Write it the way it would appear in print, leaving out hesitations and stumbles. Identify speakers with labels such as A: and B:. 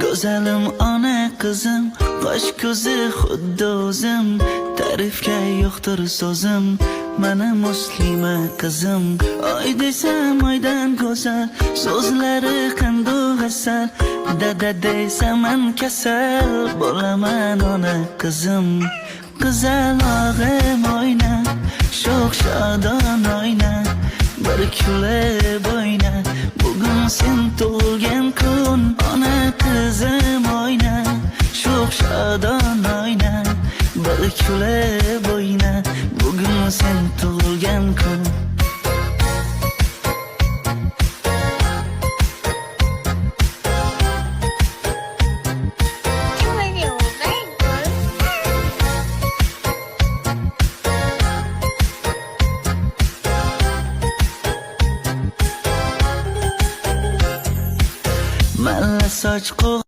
A: Go'zalim ona qizim, qosh ko'zi xuddi o'zim, ta'rifga yo'qdir so'zim, mana muslima qizim. Oy desam oydan go'zal, so'zlari qandoq asal, dada deysaman kasal, bo'laman ona qizim. Qizalog'im oyna, sho'x shodon oyna, bir kulib oyna, bugun sen tug'ilgan kun. Ona qizim oyna, sho'x shodon oyna, bir kulib oyna, bugun sen tug'ilgan kun. Malla soch qo'q